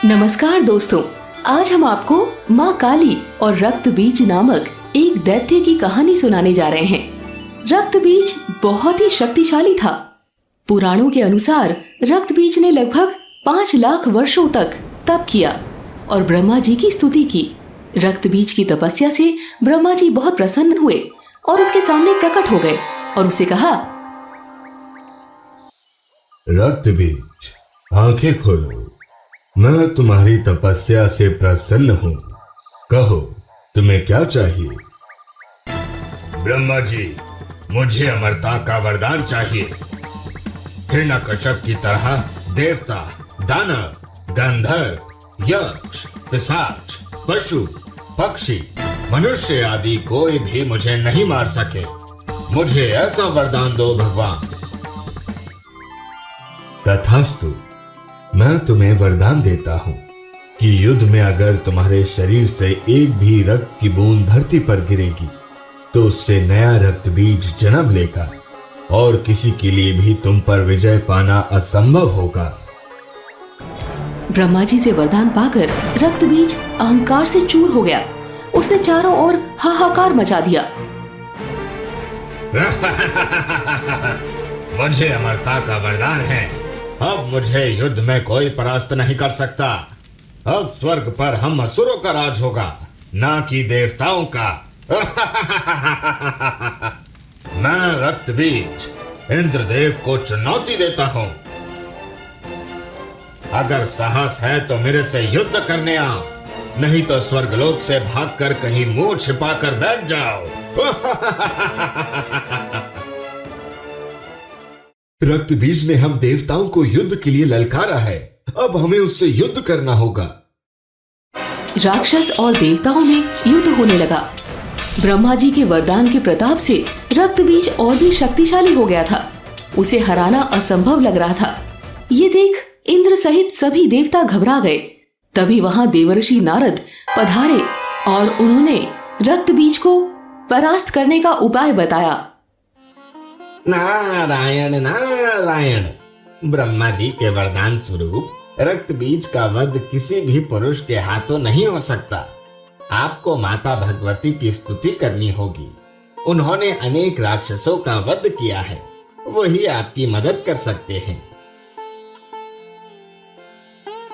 नमस्कार दोस्तों, आज हम आपको माँ काली और रक्त बीज नामक एक दैत्य की कहानी सुनाने जा रहे हैं। रक्त बीज बहुत ही शक्तिशाली था। पुराणों के अनुसार रक्त बीज ने लगभग 5 लाख वर्षों तक तप किया और ब्रह्मा जी की स्तुति की। रक्त बीज की तपस्या से ब्रह्मा जी बहुत प्रसन्न हुए और उसके सामने प्रकट हो गए और उससे कहा, रक्त बीज, आंखें खोलो। मैं तुम्हारी तपस्या से प्रसन्न हूँ। कहो, तुम्हें क्या चाहिए? ब्रह्मा जी, मुझे अमरता का वरदान चाहिए। हिरण्यकश्यप की तरह देवता, दानव, गंधर्व, यक्ष, पिशाच, पशु, पक्षी, मनुष्य आदि कोई भी मुझे नहीं मार सके। मुझे ऐसा वरदान दो भगवान। तथास्तु, मैं तुम्हें वरदान देता हूँ कि युद्ध में अगर तुम्हारे शरीर से एक भी रक्त की बूंद धरती पर गिरेगी तो उससे नया रक्त बीज जन्म लेगा और किसी के लिए भी तुम पर विजय पाना असंभव होगा। ब्रह्मा जी से वरदान पाकर रक्त बीज अहंकार से चूर हो गया। उसने चारों ओर हाहाकार मचा दिया। मुझे अमरता का वरदान है। अब मुझे युद्ध में कोई परास्त नहीं कर सकता। अब स्वर्ग पर हम असुरों का राज होगा, ना कि देवताओं का। मैं रक्त बीज इंद्रदेव को चुनौती देता हूँ। अगर साहस है तो मेरे से युद्ध करने आओ, नहीं तो स्वर्गलोक से भागकर कहीं मुंह छिपाकर बैठ जाओ। रक्त बीज ने हम देवताओं को युद्ध के लिए ललकारा है। अब हमें उससे युद्ध करना होगा। राक्षस और देवताओं में युद्ध होने लगा। ब्रह्मा जी के वरदान के प्रताप से रक्त बीज और भी शक्तिशाली हो गया था। उसे हराना असंभव लग रहा था। ये देख इंद्र सहित सभी देवता घबरा गए। तभी वहां देवर्षि नारद पधारे और उन्होंने रक्त बीज को परास्त करने का उपाय बताया। नारायण नारायण, ब्रह्मा जी के वरदान स्वरूप रक्त बीज का वध किसी भी पुरुष के हाथों नहीं हो सकता। आपको माता भगवती की स्तुति करनी होगी। उन्होंने अनेक राक्षसों का वध किया है, वही आपकी मदद कर सकते हैं।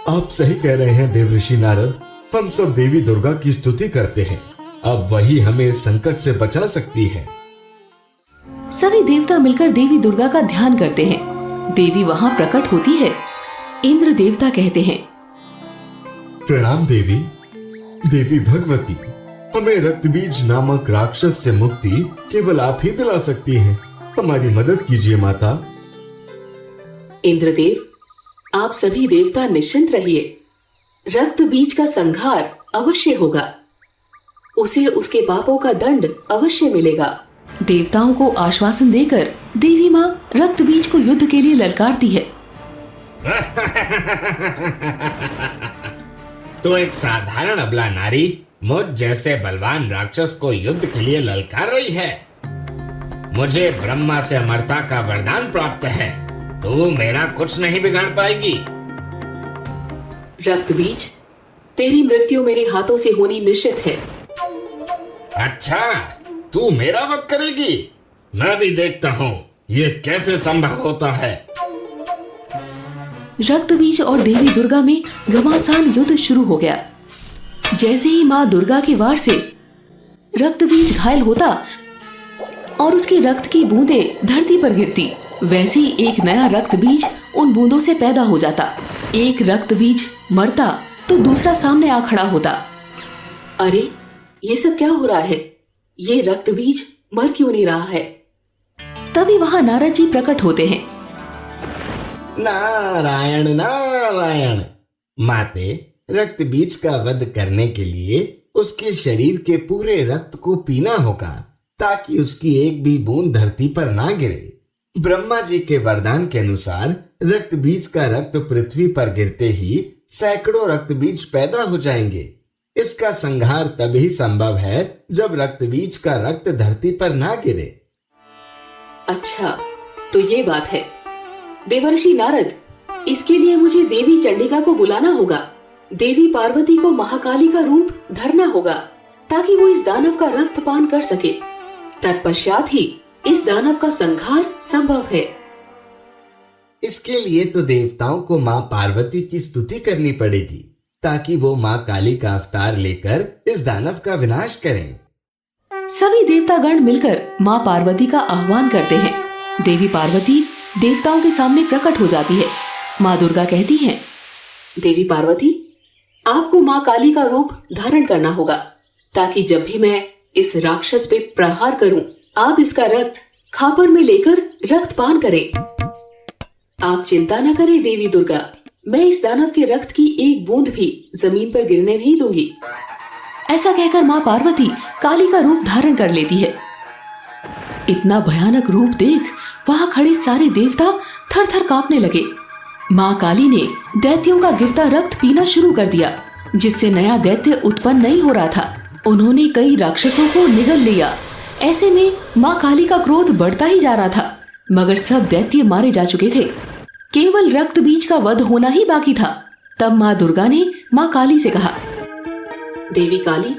आप सही कह रहे हैं देवर्षि नारद। हम सब देवी दुर्गा की स्तुति करते हैं। अब वही हमें इस संकट से बचा सकती है। सभी देवता मिलकर देवी दुर्गा का ध्यान करते हैं। देवी वहां प्रकट होती है। इंद्र देवता कहते हैं, प्रणाम देवी। देवी भगवती, हमें रक्त बीज नामक राक्षस से मुक्ति केवल आप ही दिला सकती हैं। हमारी मदद कीजिए माता। इंद्रदेव, आप सभी देवता निश्चिंत रहिए। रक्त बीज का संहार अवश्य होगा। उसे उसके पापों का दंड अवश्य मिलेगा। देवताओं को आश्वासन देकर देवी माँ रक्त बीज को युद्ध के लिए ललकारती है। तो एक साधारण अबला नारी मुझ जैसे बलवान राक्षस को युद्ध के लिए ललकार रही है। मुझे ब्रह्मा से अमरता का वरदान प्राप्त है। तू मेरा कुछ नहीं बिगाड़ पाएगी। रक्त बीज, तेरी मृत्यु मेरे हाथों से होनी निश्चित है। अच्छा, तू मेरा वध करेगी? मैं भी देखता हूँ ये कैसे संभव होता है। रक्त बीज और देवी दुर्गा में घमासान युद्ध शुरू हो गया। जैसे ही माँ दुर्गा के वार से रक्त बीज घायल होता और उसके रक्त की बूंदें धरती पर गिरती, वैसे ही एक नया रक्त बीज उन बूंदों से पैदा हो जाता। एक रक्त बीज मरता तो दूसरा सामने आ खड़ा होता। अरे, ये सब क्या हो रहा है? ये रक्त बीज मर क्यों नहीं रहा है? तभी वहां नारद जी प्रकट होते हैं। नारायण नारायण, माते, रक्त बीज का वध करने के लिए उसके शरीर के पूरे रक्त को पीना होगा ताकि उसकी एक भी बूंद धरती पर ना गिरे। ब्रह्मा जी के वरदान के अनुसार रक्त बीज का रक्त पृथ्वी पर गिरते ही सैकड़ों रक्त बीज पैदा हो जाएंगे। इसका संहार तभी संभव है जब रक्त बीज का रक्त धरती पर ना गिरे। अच्छा, तो ये बात है। देवर्षि नारद, इसके लिए मुझे देवी चंडिका को बुलाना होगा। देवी पार्वती को महाकाली का रूप धरना होगा ताकि वो इस दानव का रक्त पान कर सके। तत्पश्चात ही इस दानव का संहार संभव है। इसके लिए तो देवताओं को माँ पार्वती की स्तुति करनी पड़ेगी ताकि वो माँ काली का अवतार लेकर इस दानव का विनाश करें। सभी देवतागण मिलकर माँ पार्वती का आह्वान करते हैं। देवी पार्वती देवताओं के सामने प्रकट हो जाती है। माँ दुर्गा कहती हैं, देवी पार्वती, आपको माँ काली का रूप धारण करना होगा ताकि जब भी मैं इस राक्षस पे प्रहार करूं, आप इसका रक्त खापर में लेकर रक्तपान करें। आप चिंता न करें देवी दुर्गा, मैं इस दानव के रक्त की एक बूंद भी जमीन पर गिरने नहीं दूंगी। ऐसा कहकर माँ पार्वती काली का रूप धारण कर लेती है। इतना भयानक रूप देख वहां खड़े सारे देवता थर थर कांपने लगे। माँ काली ने दैत्यों का गिरता रक्त पीना शुरू कर दिया, जिससे नया दैत्य उत्पन्न नहीं हो रहा था। उन्होंने कई राक्षसों को निगल लिया। ऐसे में माँ काली का क्रोध बढ़ता ही जा रहा था, मगर सब दैत्य मारे जा चुके थे। केवल रक्त बीज का वध होना ही बाकी था। तब माँ दुर्गा ने माँ काली से कहा, देवी काली,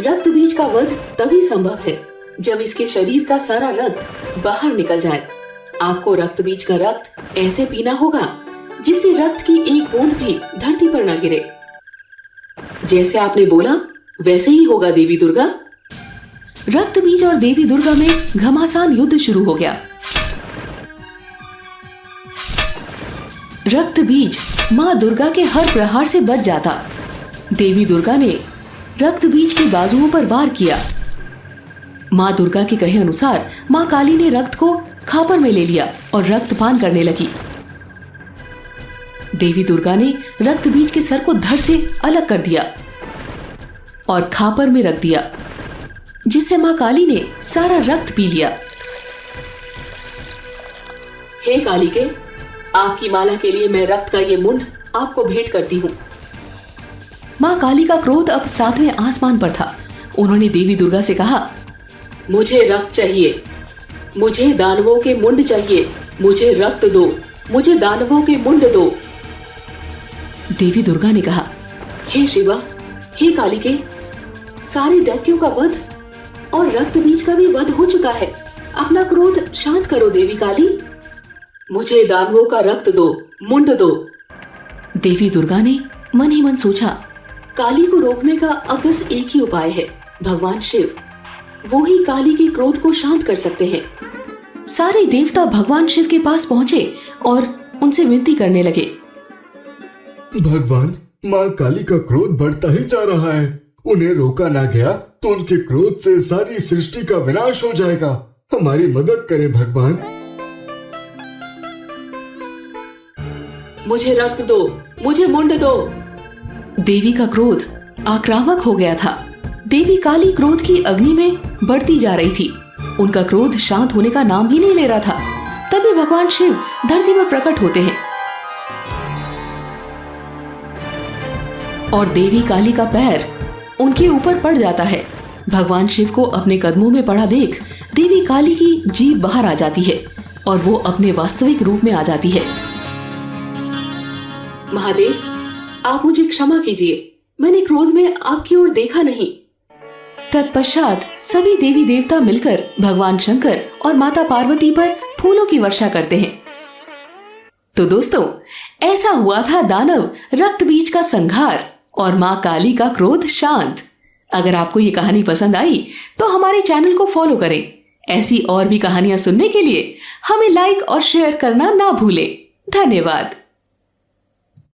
रक्त बीज का वध तभी संभव है जब इसके शरीर का सारा रक्त बाहर निकल जाए। आपको रक्त बीज का रक्त ऐसे पीना होगा जिससे रक्त की एक बूंद भी धरती पर न गिरे। जैसे आपने बोला वैसे ही होगा देवी दुर्गा। रक्त बीज और देवी दुर्गा में घमासान युद्ध शुरू हो गया। रक्त बीज माँ दुर्गा के हर प्रहार से बच जाता। देवी दुर्गा ने रक्त बीज के बाजुओं पर वार किया। माँ दुर्गा के कहे अनुसार माँ काली ने रक्त को खापर में ले लिया और रक्तपान करने लगी। देवी दुर्गा ने रक्त बीज के सर को धड़ से अलग कर दिया और खापर में रख दिया, जिससे माँ काली ने सारा रक्त पी लिया। हे कालिके, आपकी माला के लिए मैं रक्त का ये मुंड आपको भेंट करती हूँ। माँ काली का क्रोध अब 7वें आसमान पर था। उन्होंने देवी दुर्गा से कहा, मुझे रक्त चाहिए, मुझे दानवों के मुंड चाहिए, मुझे रक्त दो, मुझे दानवों के मुंड दो। देवी दुर्गा ने कहा, हे शिवा, हे कालिके, सारे दैत्यों का वध और रक्त बीज का भी वध हो चुका है। अपना क्रोध शांत करो देवी काली। मुझे दानवों का रक्त दो, मुंड दो। देवी दुर्गा ने मन ही मन सोचा, काली को रोकने का अब बस एक ही उपाय है, भगवान शिव। वो ही काली के क्रोध को शांत कर सकते हैं। सारे देवता भगवान शिव के पास पहुंचे और उनसे विनती करने लगे, भगवान, माँ काली का क्रोध बढ़ता ही जा रहा है। उन्हें रोका ना गया तो उनके क्रोध से सारी सृष्टि का विनाश हो जाएगा। हमारी मदद करें भगवान। मुझे रक्त दो, मुझे मुंड दो। देवी का क्रोध आक्रामक हो गया था। देवी काली क्रोध की अग्नि में बढ़ती जा रही थी। उनका क्रोध शांत होने का नाम ही नहीं ले रहा था। तभी भगवान शिव धरती पर प्रकट होते हैं और देवी काली का पैर उनके ऊपर पड़ जाता है। भगवान शिव को अपने कदमों में पड़ा देख देवी काली की जीभ बाहर आ जाती है और वो अपने वास्तविक रूप में आ जाती है। महादेव, आप मुझे क्षमा कीजिए, मैंने क्रोध में आपकी ओर देखा नहीं। तत्पश्चात सभी देवी देवता मिलकर भगवान शंकर और माता पार्वती पर फूलों की वर्षा करते हैं। तो दोस्तों, ऐसा हुआ था दानव रक्त बीज का संहार और माँ काली का क्रोध शांत। अगर आपको ये कहानी पसंद आई तो हमारे चैनल को फॉलो करें। ऐसी और भी कहानियां सुनने के लिए हमें लाइक और शेयर करना ना भूलें। धन्यवाद।